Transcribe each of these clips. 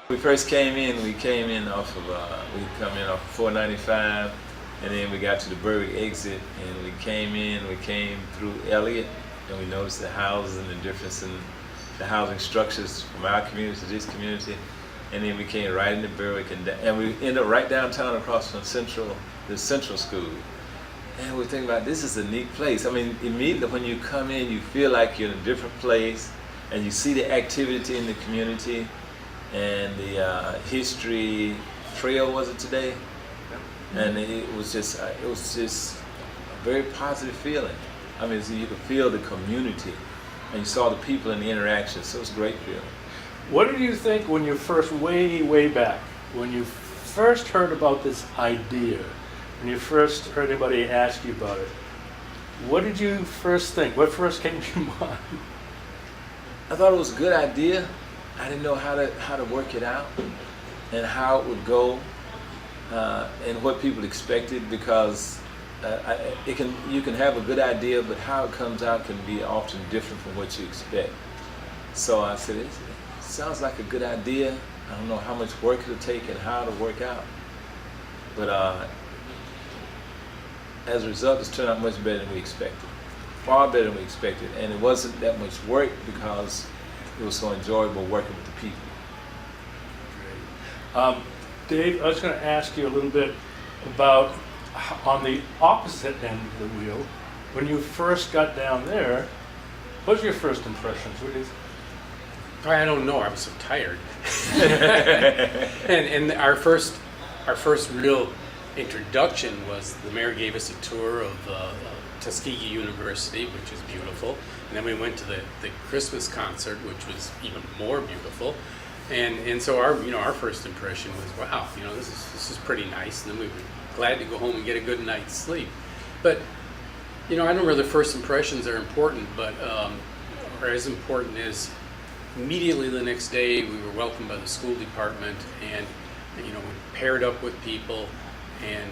We first we came in off of, we come in off of 495, and then we got to the Berwick exit, and we came through Elliott, and we noticed the houses and the difference in the housing structures from our community to this community, and then we came right into Berwick, and we ended up right downtown across from the Central School. And we're thinking about, this is a neat place. I mean, immediately when you come in, you feel like you're in a different place, and you see the activity in the community, and the history trail, was it today? And it was just a very positive feeling. I mean, so you could feel the community, and you saw the people and the interaction, so it was a great feeling. What did you think when you first, way back, when you first heard about this idea, when you first heard anybody ask you about it? What did you first think? What first came to your mind? I thought it was a good idea. I didn't know how to work it out and how it would go and what people expected, because you can have a good idea, but how it comes out can be often different from what you expect. So I said, it sounds like a good idea. I don't know how much work it'll take and how it'll work out. But as a result, it's turned out much better than we expected. Far better than we expected. And it wasn't that much work because it was so enjoyable working with the people. Great. Dave, I was going to ask you a little bit about, on the opposite end of the wheel, when you first got down there, what was your first impressions? What do you think? I don't know. I was so tired. and our first real introduction was the mayor gave us a tour of Tuskegee University, which is beautiful, and then we went to the Christmas concert, which was even more beautiful, and so our first impression was, wow, this is pretty nice, and then we were glad to go home and get a good night's sleep. But I don't know whether first impressions are important, but or as important as immediately the next day we were welcomed by the school department, and we paired up with people, and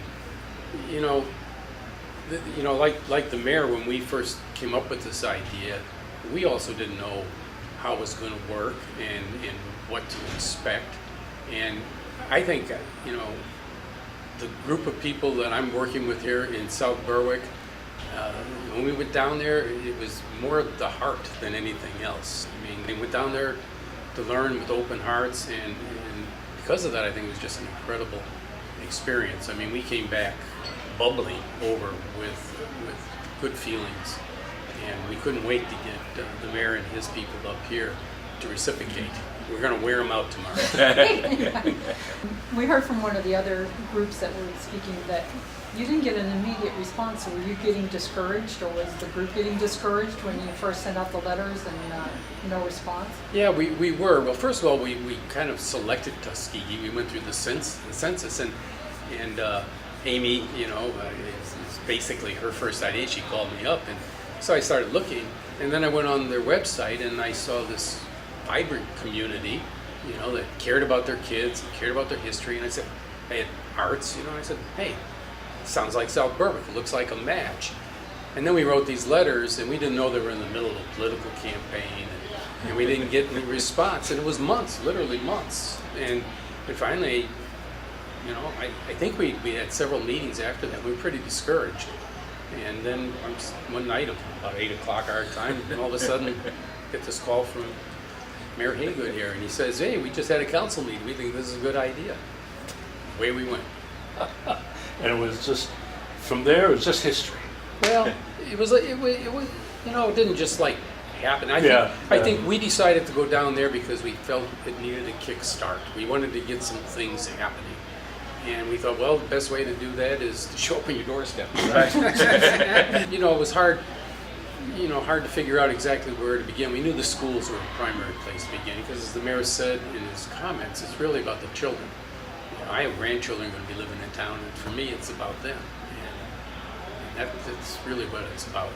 like the mayor, when we first came up with this idea, we also didn't know how it was going to work and what to expect. And I think the group of people that I'm working with here in South Berwick, when we went down there, it was more of the heart than anything else. I mean, they went down there to learn with open hearts, and because of that, I think it was just an incredible experience. I mean, we came back bubbling over with good feelings, and we couldn't wait to get the mayor and his people up here to reciprocate. We're going to wear them out tomorrow. We heard from one of the other groups that were speaking that you didn't get an immediate response. So were you getting discouraged, or was the group getting discouraged when you first sent out the letters and no response? Yeah, we were. Well, first of all, we kind of selected Tuskegee. We went through the census, and Amy, it's basically her first idea. She called me up, and so I started looking, and then I went on their website, and I saw this vibrant community, that cared about their kids, and cared about their history, and I said, they had arts, I said, hey, sounds like South Berwick, it looks like a match. And then we wrote these letters, and we didn't know they were in the middle of a political campaign, and we didn't get any response, and it was months, literally months. And finally, I think we had several meetings after that. We were pretty discouraged. And then one night, about 8 o'clock our time, and all of a sudden, get this call from Mayor Haygood here, and he says, hey, we just had a council meeting. We think this is a good idea. Away we went. And it was just, from there, it was just history. Well, it was, it didn't just happen. I think we decided to go down there because we felt it needed a kickstart. We wanted to get some things happening. And we thought, well, the best way to do that is to show up on your doorstep. Right. It was hard to figure out exactly where to begin. We knew the schools were the primary place to begin because, as the mayor said in his comments, it's really about the children. I have grandchildren going to be living in town, and for me, it's about them. And that's really what it's about.